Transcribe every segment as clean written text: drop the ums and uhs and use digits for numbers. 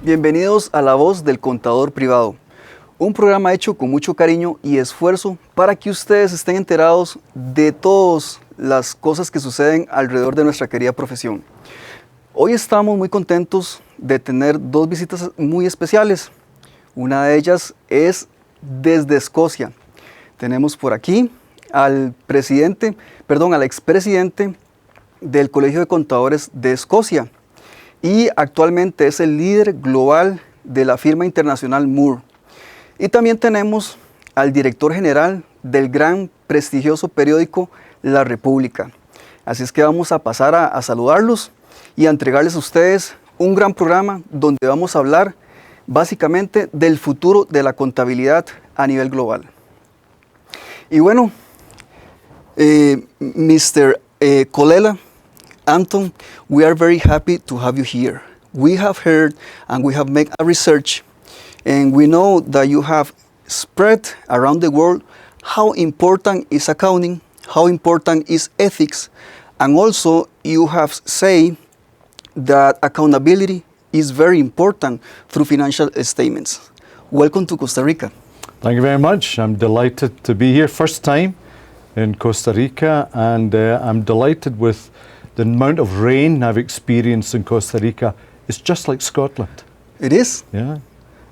Bienvenidos a La Voz del Contador Privado, un programa hecho con mucho cariño y esfuerzo para que ustedes estén enterados de todas las cosas que suceden alrededor de nuestra querida profesión. Hoy estamos muy contentos de tener dos visitas muy especiales. Una de ellas es desde Escocia. Tenemos por aquí al expresidente del Colegio de Contadores de Escocia y actualmente es el líder global de la firma internacional Moore. Y también tenemos al director general del gran prestigioso periódico La República. Así es que vamos a pasar a saludarlos y a entregarles a ustedes un gran programa donde vamos a hablar básicamente del futuro de la contabilidad a nivel global. Y bueno, Mr. Colella, Anton, we are very happy to have you here. We have heard and we have made a research, and we know that you have spread around the world how important is accounting, how important is ethics, and also you have said that accountability is very important through financial statements. Welcome to Costa Rica. Thank you very much. I'm delighted to be here, first time in Costa Rica, and I'm delighted with the amount of rain I've experienced in Costa Rica. It's just like Scotland. It is? Yeah.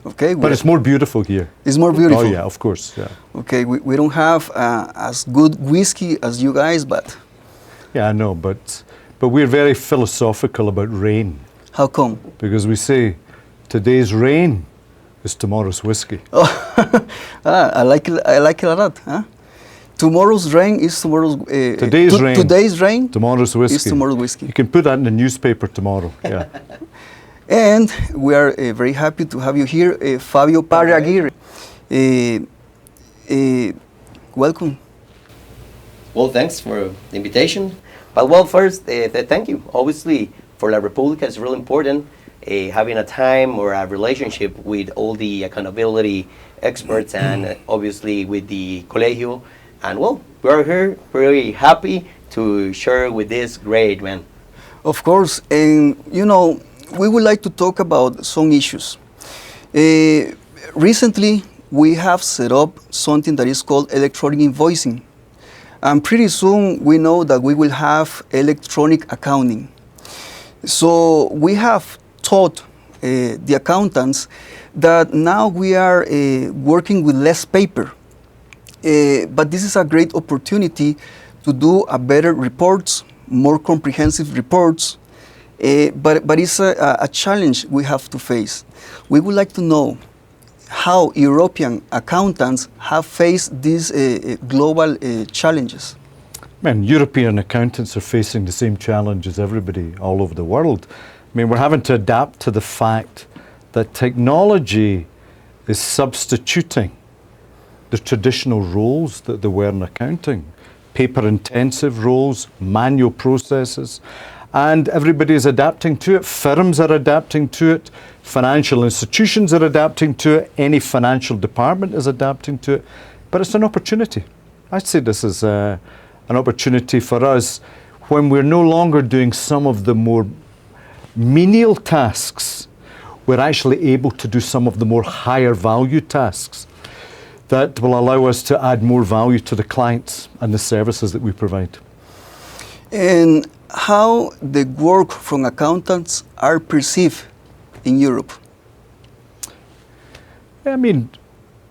Okay. But it's more beautiful here. It's more beautiful? Oh yeah, of course, yeah. Okay, we don't have as good whiskey as you guys, but... Yeah, I know, but we're very philosophical about rain. How come? Because we say, today's rain is tomorrow's whiskey. Oh, I like it a lot. Huh? Tomorrow's rain is tomorrow's... Today's rain tomorrow's whiskey. Is tomorrow's whiskey. You can put that in the newspaper tomorrow, yeah. And we are very happy to have you here, 𝐏𝐵𝒕𝒂. Welcome. Well, thanks for the invitation. But well, first, thank you. Obviously, for La República, it's really important having a time or a relationship with all the accountability experts and obviously with the Colegio. And well, we're here very happy to share with this great man. Of course, and you know, we would like to talk about some issues. Recently, we have set up something that is called electronic invoicing. And pretty soon, we know that we will have electronic accounting. So we have taught the accountants that now we are working with less paper. But this is a great opportunity to do a better reports, more comprehensive reports. But it's a challenge we have to face. We would like to know how European accountants have faced these global challenges. Man, European accountants are facing the same challenge as everybody all over the world. I mean, we're having to adapt to the fact that technology is substituting the traditional roles that there were in accounting, paper-intensive roles, manual processes, and everybody is adapting to it. Firms are adapting to it. Financial institutions are adapting to it. Any financial department is adapting to it. But it's an opportunity. I'd say this is an opportunity for us when we're no longer doing some of the more menial tasks. We're actually able to do some of the more higher value tasks that will allow us to add more value to the clients and the services that we provide. And how the work from accountants are perceived in Europe? I mean,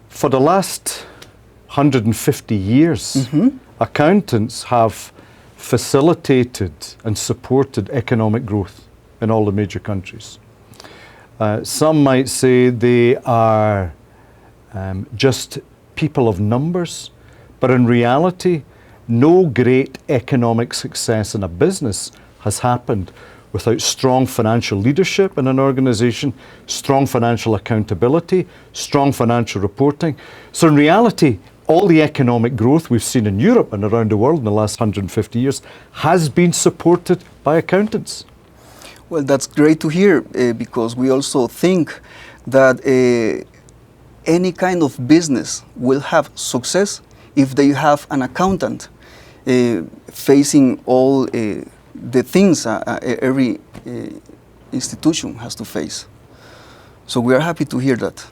for the last 150 years, accountants have facilitated and supported economic growth in all the major countries. Some might say they are just people of numbers, but in reality, no great economic success in a business has happened without strong financial leadership in an organization, strong financial accountability, strong financial reporting. So in reality, all the economic growth we've seen in Europe and around the world in the last 150 years has been supported by accountants. Well, that's great to hear because we also think that any kind of business will have success if they have an accountant facing all the things every institution has to face. So we are happy to hear that.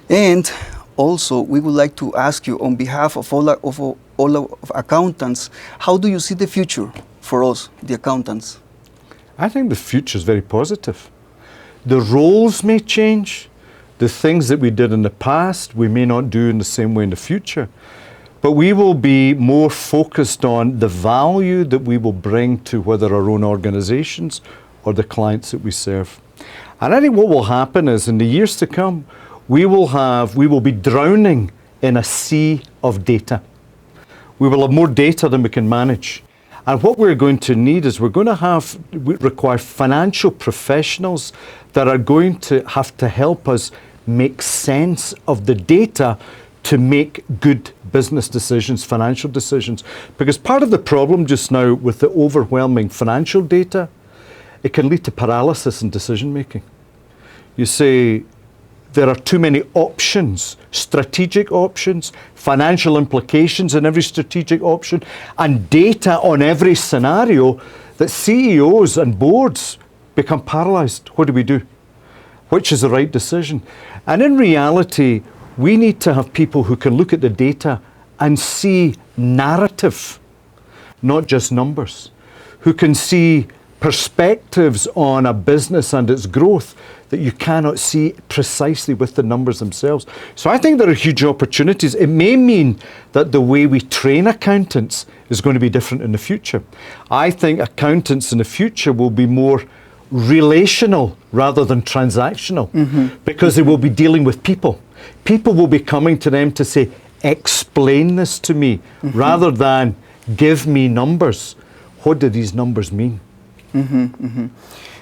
And also, we would like to ask you, on behalf of all of accountants, how do you see the future for us, the accountants? I think the future is very positive. The roles may change. The things that we did in the past, we may not do in the same way in the future. But we will be more focused on the value that we will bring to whether our own organizations or the clients that we serve. And I think what will happen is, in the years to come, we will be drowning in a sea of data. We will have more data than we can manage. And what we're going to need is we require financial professionals that are going to have to help us make sense of the data to make good business decisions, financial decisions. Because part of the problem just now with the overwhelming financial data, it can lead to paralysis in decision making. You say, there are too many options, strategic options, financial implications in every strategic option, and data on every scenario, that CEOs and boards become paralyzed. What do we do? Which is the right decision? And in reality, we need to have people who can look at the data and see narrative, not just numbers, who can see perspectives on a business and its growth that you cannot see precisely with the numbers themselves. So I think there are huge opportunities. It may mean that the way we train accountants is going to be different in the future. I think accountants in the future will be more relational rather than transactional, because they will be dealing with people. People will be coming to them to say, explain this to me, rather than give me numbers. What do these numbers mean?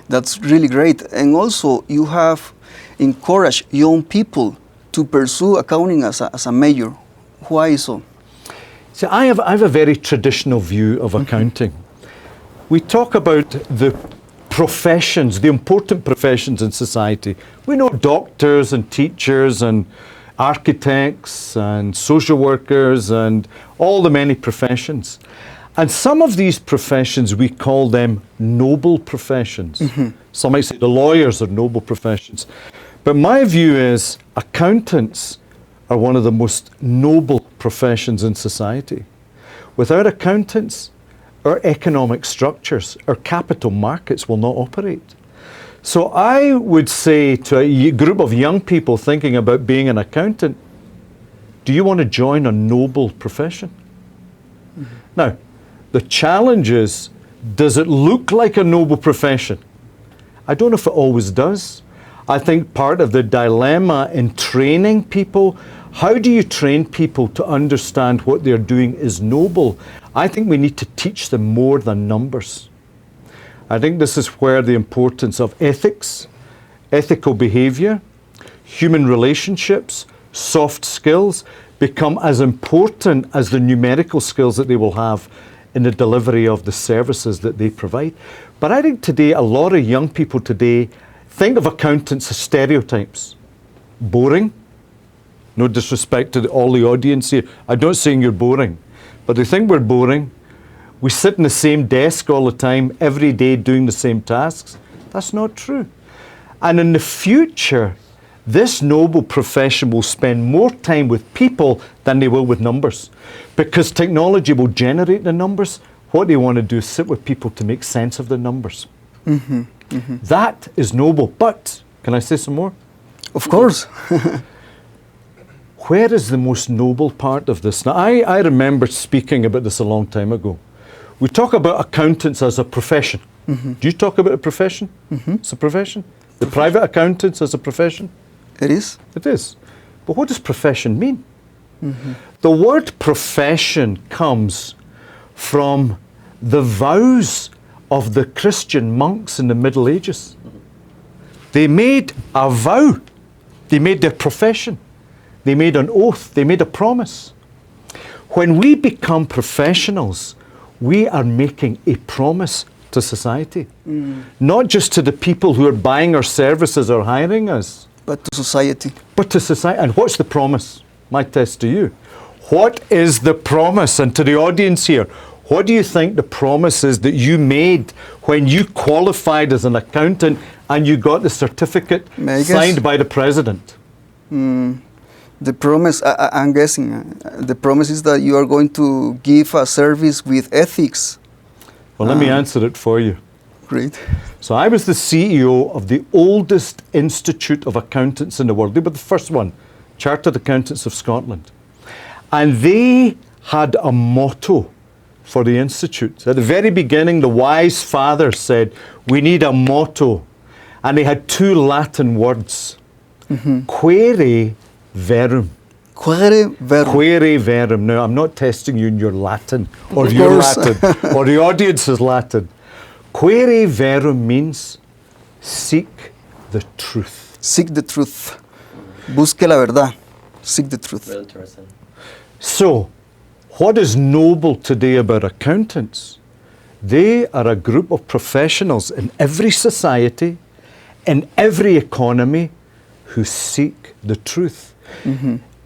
That's really great. And also, you have encouraged young people to pursue accounting as a major. Why so? See, I have a very traditional view of accounting. We talk about the professions, the important professions in society. We know doctors and teachers and architects and social workers and all the many professions. And some of these professions, we call them noble professions. Some might say the lawyers are noble professions. But my view is accountants are one of the most noble professions in society. Without accountants, our economic structures, our capital markets will not operate. So I would say to a group of young people thinking about being an accountant, do you want to join a noble profession? Now, the challenge is, does it look like a noble profession? I don't know if it always does. I think part of the dilemma in training people, how do you train people to understand what they're doing is noble? I think we need to teach them more than numbers. I think this is where the importance of ethics, ethical behavior, human relationships, soft skills become as important as the numerical skills that they will have in the delivery of the services that they provide. But I think today, a lot of young people today think of accountants as stereotypes. Boring. No disrespect to all the audience here. I'm not saying you're boring, but they think we're boring. We sit in the same desk all the time, every day doing the same tasks. That's not true. And in the future, this noble profession will spend more time with people than they will with numbers. Because technology will generate the numbers. What they want to do is sit with people to make sense of the numbers. That is noble. But, can I say some more? Of course. Where is the most noble part of this? Now, I remember speaking about this a long time ago. We talk about accountants as a profession. Do you talk about a profession? It's a profession. The private accountants as a profession? It is. It is. But what does profession mean? The word profession comes from the vows of the Christian monks in the Middle Ages. They made a vow. They made their profession. They made an oath. They made a promise. When we become professionals, we are making a promise to society. Not just to the people who are buying our services or hiring us. But to society. But to society. And what's the promise? My test to you. What is the promise? And to the audience here, what do you think the promise is that you made when you qualified as an accountant and you got the certificate signed by the president. The promise, I'm guessing, the promise is that you are going to give a service with ethics. Well, let me answer it for you. Great. So I was the CEO of the oldest institute of accountants in the world. They were the first one, Chartered Accountants of Scotland. And they had a motto for the institute. At the very beginning, the wise father said, we need a motto. And they had two Latin words, 𝒏 verum. 𝒏 verum. 𝒏 verum. Now, I'm not testing you in your Latin or Of your course. Latin or the audience's Latin. 𝒏 verum means seek the truth. Seek the truth. Busque la verdad. Seek the truth. Very interesting. So, what is noble today about accountants? They are a group of professionals in every society, in every economy, who seek the truth.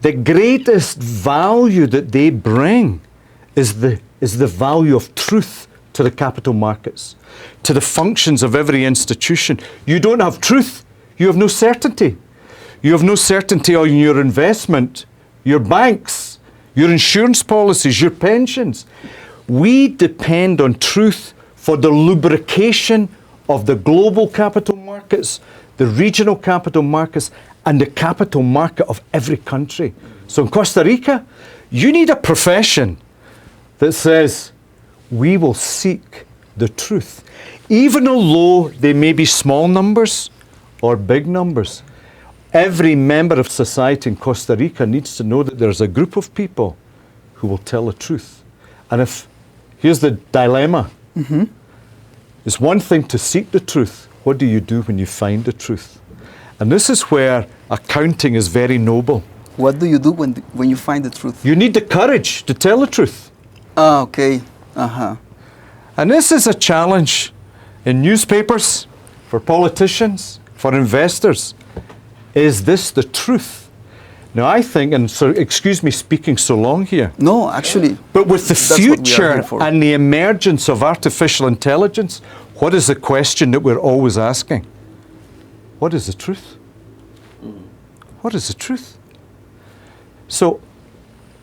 The greatest value that they bring is the value of truth to the capital markets, to the functions of every institution. You don't have truth, you have no certainty. You have no certainty on your investment, your banks, your insurance policies, your pensions. We depend on truth for the lubrication of the global capital markets, the regional capital markets, and the capital market of every country. So in Costa Rica, you need a profession that says, we will seek the truth. Even although they may be small numbers or big numbers, every member of society in Costa Rica needs to know that there's a group of people who will tell the truth. And here's the dilemma. It's one thing to seek the truth. What do you do when you find the truth? And this is where accounting is very noble. What do you do when you find the truth? You need the courage to tell the truth. Ah, okay. And this is a challenge in newspapers, for politicians, for investors. Is this the truth? Now I think, and so excuse me speaking so long here, No, actually. but with the That's what we are future here for. and the emergence of artificial intelligence, what is the question that we're always asking? What is the truth? What is the truth? So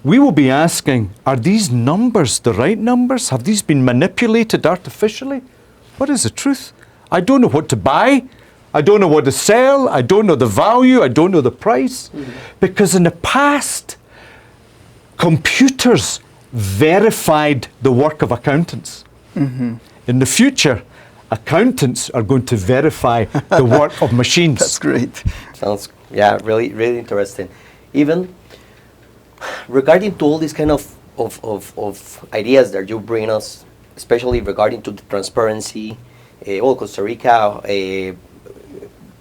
we will be asking, are these numbers the right numbers? Have these been manipulated artificially? What is the truth? I don't know what to buy. I don't know what to sell. I don't know the value. I don't know the price. Because in the past, computers verified the work of accountants. In the future, accountants are going to verify the work of machines. That's great. Sounds, yeah, really, really interesting. Even regarding to all these kind of ideas that you bring us, especially regarding to the transparency, Costa Rica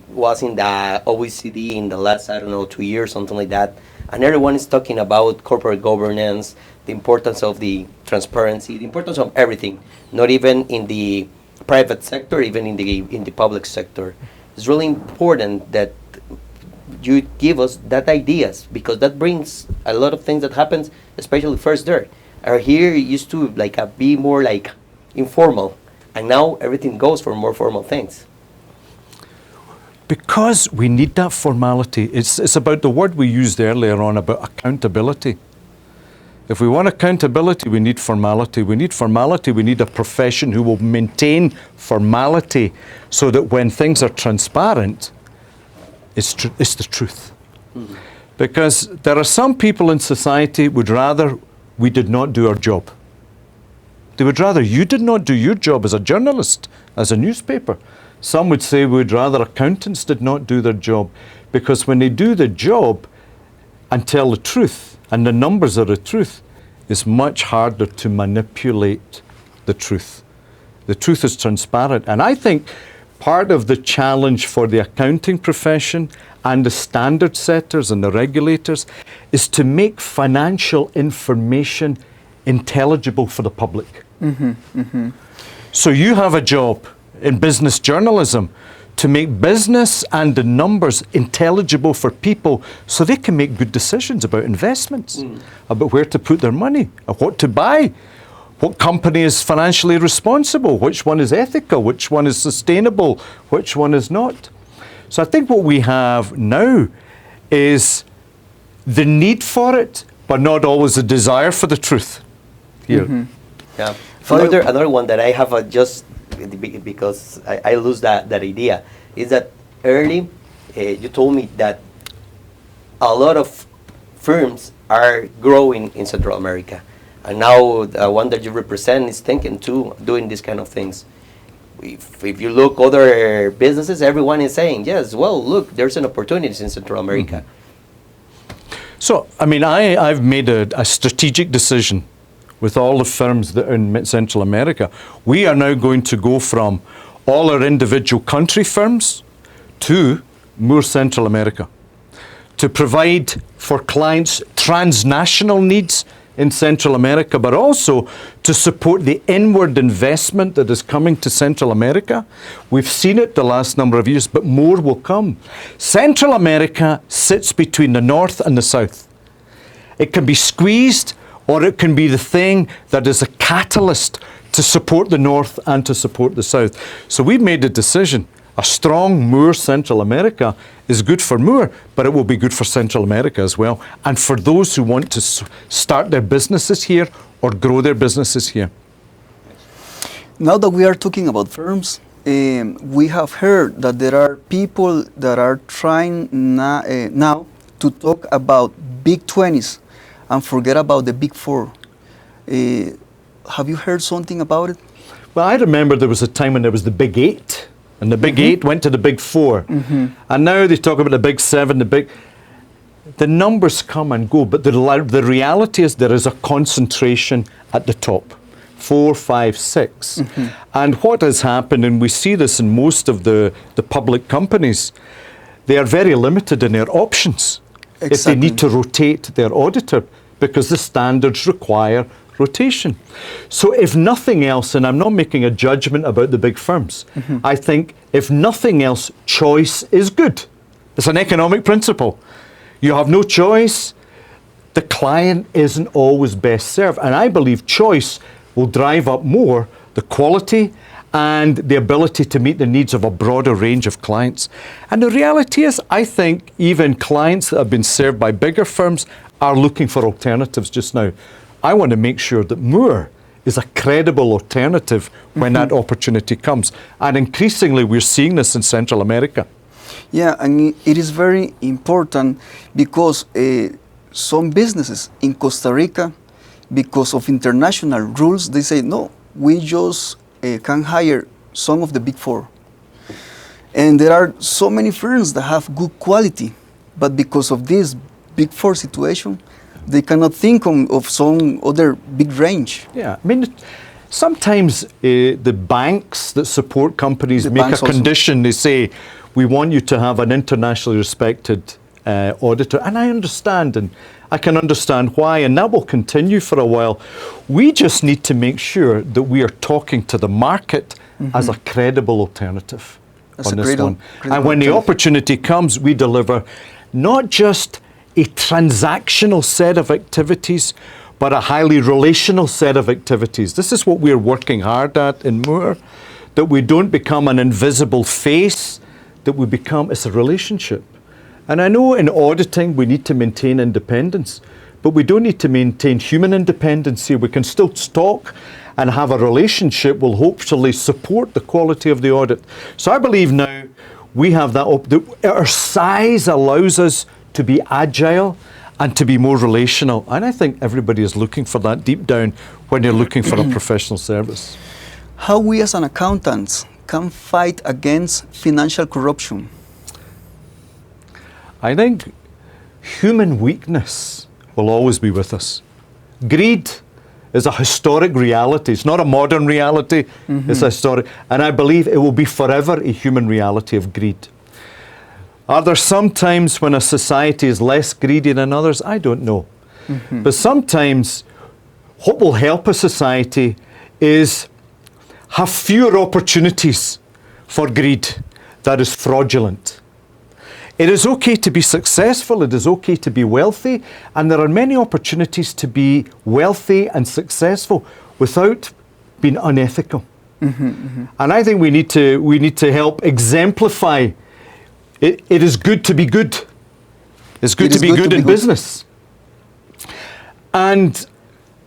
was in the OECD in the last, I don't know, 2 years, something like that. And everyone is talking about corporate governance, the importance of the transparency, the importance of everything, not even in the private sector, even in the public sector. It's really important that you give us that ideas, because that brings a lot of things that happens, especially first there. Our here used to be more like informal, and now everything goes for more formal things. Because we need that formality. It's about the word we used earlier on about accountability. If we want accountability, we need formality. We need formality, we need a profession who will maintain formality so that when things are transparent, it's the truth. Because there are some people in society who would rather we did not do our job. They would rather you did not do your job as a journalist, as a newspaper. Some would say we'd rather accountants did not do their job, because when they do the job and tell the truth, and the numbers are the truth, it's much harder to manipulate the truth. The truth is transparent. And I think part of the challenge for the accounting profession and the standard setters and the regulators is to make financial information intelligible for the public. So you have a job in business journalism to make business and the numbers intelligible for people so they can make good decisions about investments, about where to put their money, or what to buy, What company is financially responsible? Which one is ethical? Which one is sustainable? Which one is not? So I think what we have now is the need for it, but not always a desire for the truth here. Yeah. Another one that I have just because I lose that idea is that early you told me that a lot of firms are growing in Central America. And now the one that you represent is thinking too, doing these kind of things. If you look other businesses, everyone is saying, yes, well, look, there's an opportunity in Central America. So, I mean, I've made a strategic decision with all the firms that are in Central America. We are now going to go from all our individual country firms to Moore Central America to provide for clients transnational needs in Central America, but also to support the inward investment that is coming to Central America. We've seen it the last number of years, but more will come. Central America sits between the north and the south. It can be squeezed, or it can be the thing that is a catalyst to support the north and to support the south. So we've made a decision. A strong Moore Central America is good for Moore, but it will be good for Central America as well, and for those who want to start their businesses here or grow their businesses here. Now that we are talking about firms, we have heard that there are people that are trying now to talk about big 20s and forget about the big 4. Have you heard something about it? Well, I remember there was a time when there was the big 8. And the big 8 went to the big 4. And now they talk about the big 7, the numbers come and go, but the reality is there is a concentration at the top, 4, 5, 6. And what has happened, and we see this in most of the public companies, they are very limited in their options. Exactly. If they need to rotate their auditor, because the standards require rotation. So if nothing else, and I'm not making a judgment about the big firms, I think if nothing else, choice is good. It's an economic principle. You have no choice, the client isn't always best served. And I believe choice will drive up more the quality and the ability to meet the needs of a broader range of clients. And the reality is, I think even clients that have been served by bigger firms are looking for alternatives just now. I want to make sure that Moore is a credible alternative when that opportunity comes. And increasingly, we're seeing this in Central America. Yeah, and it is very important because some businesses in Costa Rica, because of international rules, they say, no, we just can hire some of the big 4. And there are so many firms that have good quality, but because of this big 4 situation, they cannot think of some other big range. Yeah, I mean, sometimes the banks that support companies make a condition. They say, we want you to have an internationally respected auditor. And I understand, and I can understand why, and that will continue for a while. We just need to make sure that we are talking to the market as a credible alternative on this one. And when the opportunity comes, we deliver not just a transactional set of activities, but a highly relational set of activities. This is what we're working hard at in Moore, that we don't become an invisible face, that we become, it's a relationship. And I know in auditing we need to maintain independence, but we don't need to maintain human independence here. We can still talk and have a relationship will hopefully support the quality of the audit. So I believe now we have that, our size allows us to be agile and to be more relational. And I think everybody is looking for that deep down when they're looking for a professional service. How we as an accountants can fight against financial corruption? I think human weakness will always be with us. Greed is a historic reality. It's not a modern reality, it's a historic. And I believe it will be forever a human reality of greed. Are there some times when a society is less greedy than others? I don't know. But sometimes what will help a society is have fewer opportunities for greed that is fraudulent. It is okay to be successful, it is okay to be wealthy, and there are many opportunities to be wealthy and successful without being unethical. And I think we need to help exemplify it is good to be good. It's good to be good in business. And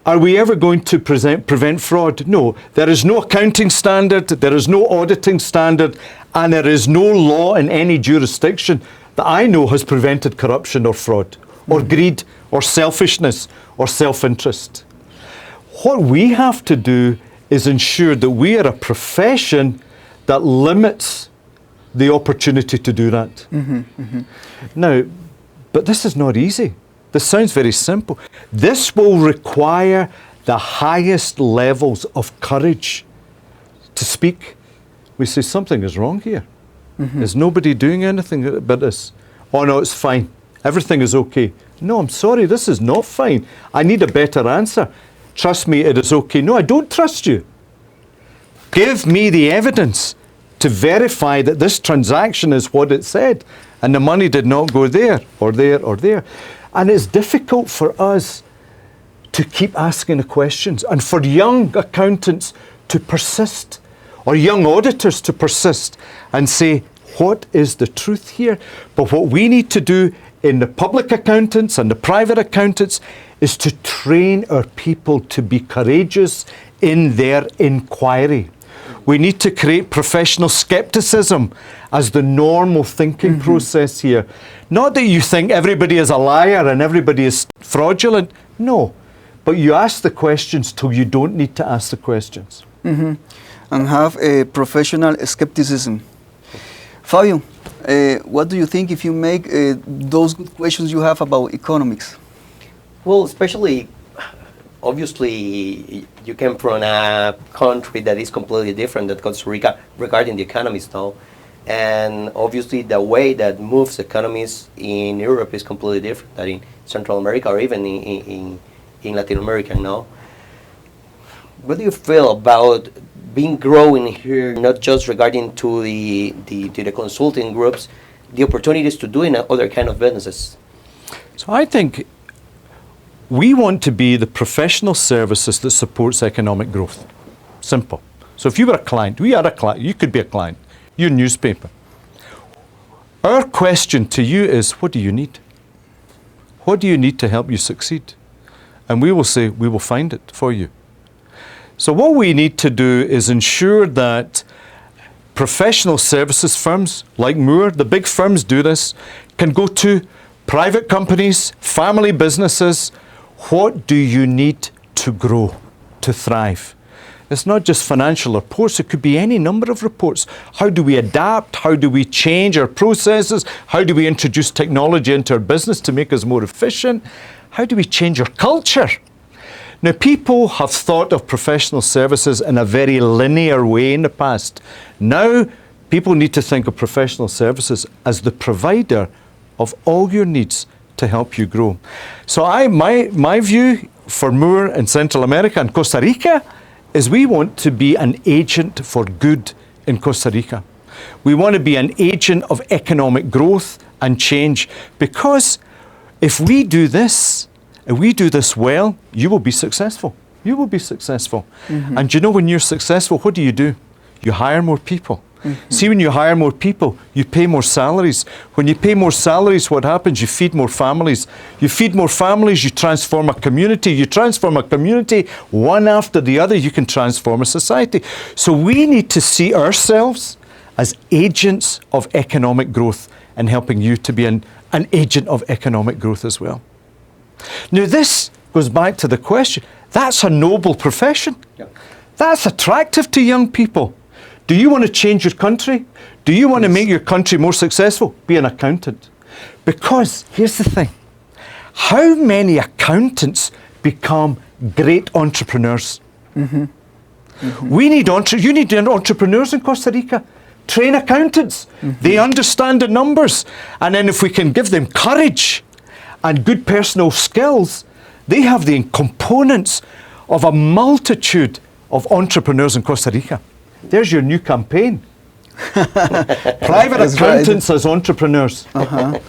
are we ever going to prevent fraud? No. There is no accounting standard, there is no auditing standard, and there is no law in any jurisdiction that I know has prevented corruption or fraud, or greed, or selfishness, or self-interest. What we have to do is ensure that we are a profession that limits the opportunity to do that. Now, but this is not easy. This sounds very simple. This will require the highest levels of courage to speak. We say something is wrong here. Is nobody doing anything about this? Oh no, it's fine. Everything is okay. No, I'm sorry, this is not fine. I need a better answer. Trust me, it is okay. No, I don't trust you. Give me the evidence to verify that this transaction is what it said and the money did not go there or there or there. And it's difficult for us to keep asking the questions and for young accountants to persist or young auditors to persist and say, what is the truth here? But what we need to do in the public accountants and the private accountants is to train our people to be courageous in their inquiry. We need to create professional skepticism as the normal thinking process here. Not that you think everybody is a liar and everybody is fraudulent. No. But you ask the questions till you don't need to ask the questions. And have a professional skepticism. Fabio, what do you think if you make those good questions you have about economics? Well, especially, obviously, you came from a country that is completely different than Costa Rica regarding the economies now. And obviously, the way that moves economies in Europe is completely different than in Central America or even in Latin America now. What do you feel about being growing here, not just regarding to the consulting groups, the opportunities to do in other kind of businesses? So I think we want to be the professional services that supports economic growth. Simple. So if you were a client, we are a client, you could be a client, your newspaper. Our question to you is, what do you need? What do you need to help you succeed? And we will say, we will find it for you. So what we need to do is ensure that professional services firms like Moore, the big firms do this, can go to private companies, family businesses. What do you need to grow, to thrive? It's not just financial reports, it could be any number of reports. How do we adapt? How do we change our processes? How do we introduce technology into our business to make us more efficient? How do we change our culture? Now, people have thought of professional services in a very linear way in the past. Now, people need to think of professional services as the provider of all your needs to help you grow. So my view for Moore in Central America and Costa Rica is we want to be an agent for good in Costa Rica. We want to be an agent of economic growth and change, because if we do this, and we do this well, you will be successful. You will be successful. And you know, when you're successful, what do? You hire more people. See, when you hire more people, you pay more salaries. When you pay more salaries, what happens? You feed more families. You feed more families, you transform a community. You transform a community, one after the other, you can transform a society. So we need to see ourselves as agents of economic growth and helping you to be an agent of economic growth as well. Now, this goes back to the question. That's a noble profession. That's attractive to young people. Do you want to change your country? Do you want to make your country more successful? Be an accountant. Because here's the thing. How many accountants become great entrepreneurs? We need you need entrepreneurs in Costa Rica. Train accountants. They understand the numbers. And then if we can give them courage and good personal skills, they have the components of a multitude of entrepreneurs in Costa Rica. There's your new campaign. Private accountants as entrepreneurs. That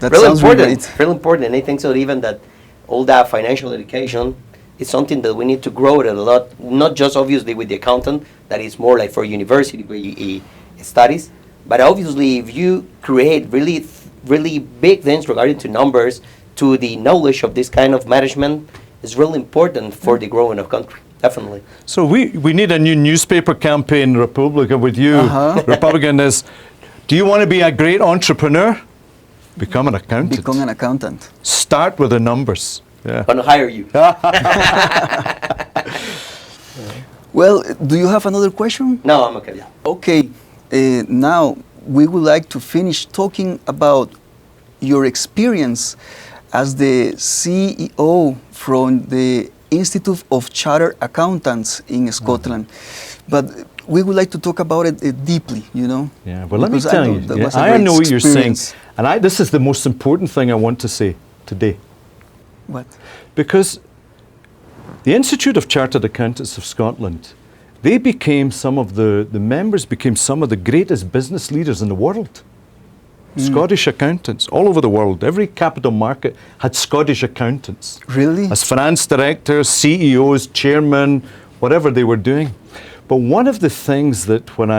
really sounds important. great. Really important. And I think so even that all that financial education it's something that we need to grow it a lot, not just obviously with the accountant, that is more like for university studies, but obviously if you create really big things regarding to numbers, to the knowledge of this kind of management, is really important for the growing of country, definitely. So we need a new newspaper campaign, Republica, with you. Republican is, do you want to be a great entrepreneur? Become an accountant. Become an accountant. Start with the numbers. Yeah. Gonna hire you. Well, do you have another question? No, I'm okay. Yeah. Okay, now we would like to finish talking about your experience as the CEO from the Institute of Chartered Accountants in Scotland. But we would like to talk about it deeply, you know. Yeah, well, let me tell you, I know what you're saying. And this is the most important thing I want to say today. What? Because the Institute of Chartered Accountants of Scotland, they became the members became some of the greatest business leaders in the world. Scottish accountants all over the world. Every capital market had Scottish accountants. Really? As finance directors, CEOs, chairmen, whatever they were doing. But one of the things that when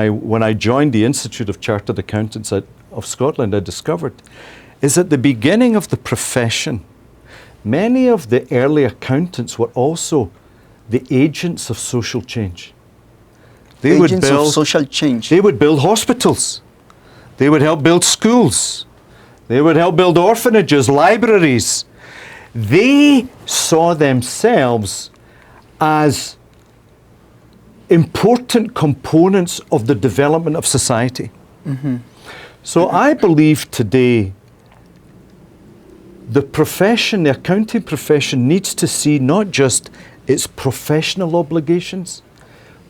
I joined the Institute of Chartered Accountants of Scotland, I discovered is at the beginning of the profession, many of the early accountants were also the agents of social change. They would build social change. They would build hospitals. They would help build schools. They would help build orphanages, libraries. They saw themselves as important components of the development of society. So I believe today the profession, the accounting profession, needs to see not just its professional obligations,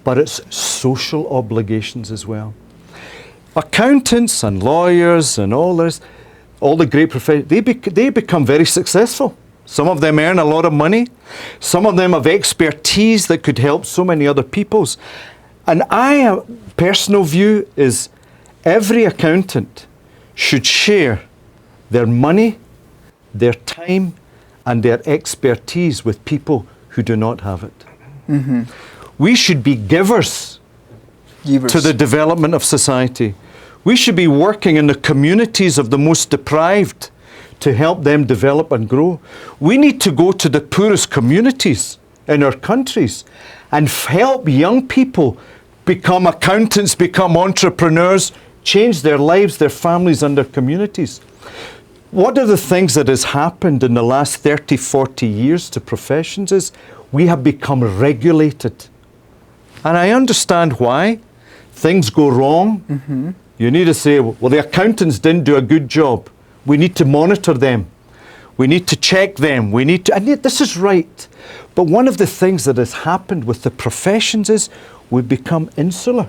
but its social obligations as well. Accountants and lawyers and all the great professions, they become very successful. Some of them earn a lot of money. Some of them have expertise that could help so many other peoples. And personal view is every accountant should share their money, their time, and their expertise with people who do not have it. We should be givers to the development of society. We should be working in the communities of the most deprived to help them develop and grow. We need to go to the poorest communities in our countries and help young people become accountants, become entrepreneurs, change their lives, their families and their communities. One of the things that has happened in the last 30, 40 years to professions is we have become regulated. And I understand why. Things go wrong. You need to say, well, the accountants didn't do a good job. We need to monitor them. We need to check them. We need to, and this is right. But one of the things that has happened with the professions is we've become insular.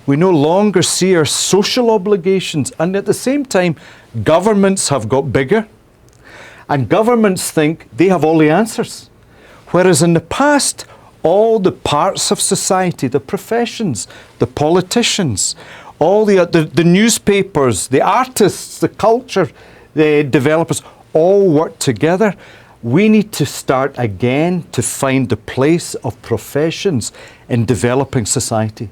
We no longer see our social obligations. And at the same time, governments have got bigger. And governments think they have all the answers. Whereas in the past, all the parts of society, the professions, the politicians, all the newspapers, the artists, the culture, the developers, all work together. We need to start again to find the place of professions in developing society.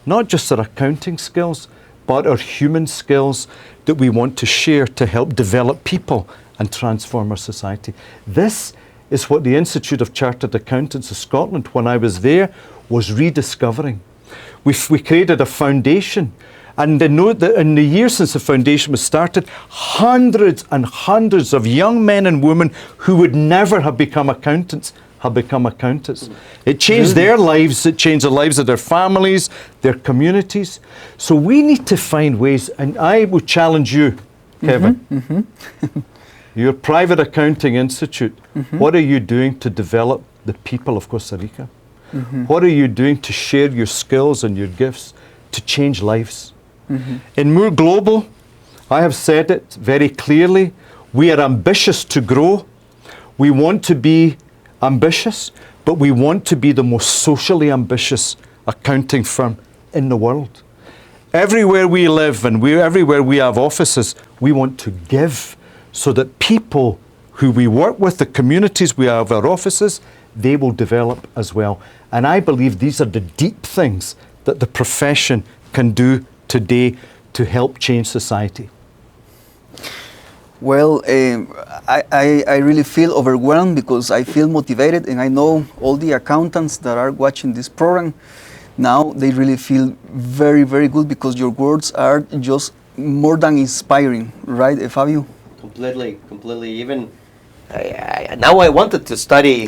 Not just our accounting skills, but our human skills that we want to share to help develop people and transform our society. This is what the Institute of Chartered Accountants of Scotland, when I was there, was rediscovering. We created a foundation, and note that in the years since the foundation was started, hundreds and hundreds of young men and women who would never have become accountants have become accountants. It changed their lives, it changed the lives of their families, their communities. So we need to find ways, and I would challenge you, Kevin. Your private accounting institute, what are you doing to develop the people of Costa Rica? What are you doing to share your skills and your gifts to change lives? In Moore Global, I have said it very clearly, we are ambitious to grow. We want to be ambitious, but we want to be the most socially ambitious accounting firm in the world. Everywhere we live and everywhere we have offices, we want to give so that people who we work with, the communities we have our offices, they will develop as well. And I believe these are the deep things that the profession can do today to help change society. Well, I really feel overwhelmed because I feel motivated, and I know all the accountants that are watching this program now, they really feel very, very good because your words are just more than inspiring, right, Fabio? Completely. Even now I wanted to study.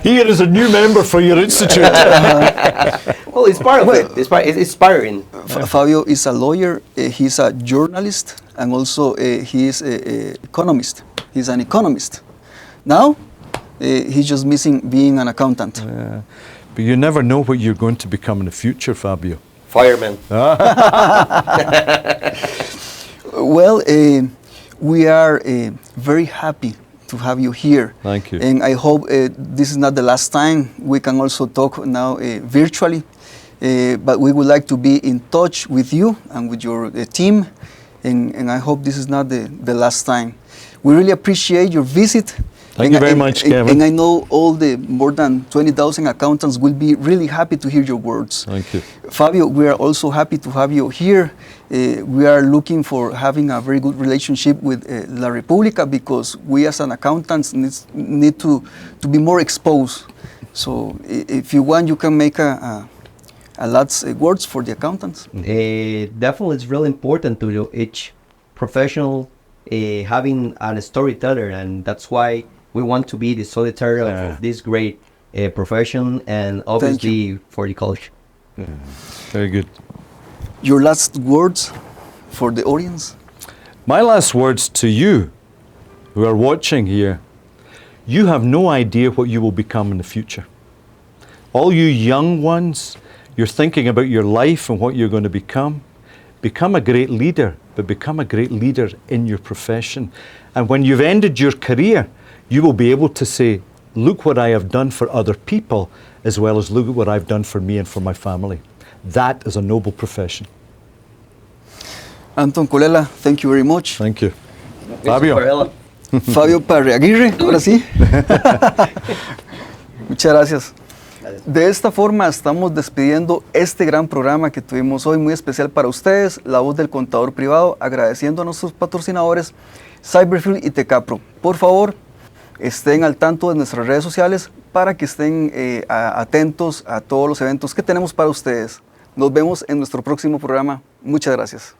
Here is a new member for your institute. Well, it's part of it. It's inspiring. Fabio is a lawyer, he's a journalist, and also he is an economist. He's an economist. Now, he's just missing being an accountant. But you never know what you're going to become in the future, Fabio. Fireman. Well, we are very happy to have you here. Thank you. And I hope this is not the last time. We can also talk now virtually, but we would like to be in touch with you and with your team, and I hope this is not the last time. We really appreciate your visit. Thank you very much, Kevin. And I know all the more than 20,000 accountants will be really happy to hear your words. Thank you. Fabio, we are also happy to have you here. We are looking for having a very good relationship with La República because we as an accountants need to be more exposed. So if you want, you can make a last words for the accountants. Definitely, it's really important to each professional having a storyteller, and that's why we want to be the solitary of this great profession, and obviously for the college. Very good. Your last words for the audience? My last words to you who are watching here, you have no idea what you will become in the future. All you young ones, you're thinking about your life and what you're going to become. Become a great leader, but become a great leader in your profession. And when you've ended your career, you will be able to say, look what I have done for other people, as well as look at what I've done for me and for my family. That is a noble profession. Anton Colella, thank you very much. Thank you. Fabio. Fabio Parreaguirre, ahora sí. Muchas gracias. De esta forma estamos despidiendo este gran programa que tuvimos hoy, muy especial para ustedes, La Voz del Contador Privado, agradeciendo a nuestros patrocinadores Cyberfuel y 𝒂𝒂. Por favor, estén al tanto de nuestras redes sociales para que estén atentos a todos los eventos que tenemos para ustedes. Nos vemos en nuestro próximo programa. Muchas gracias.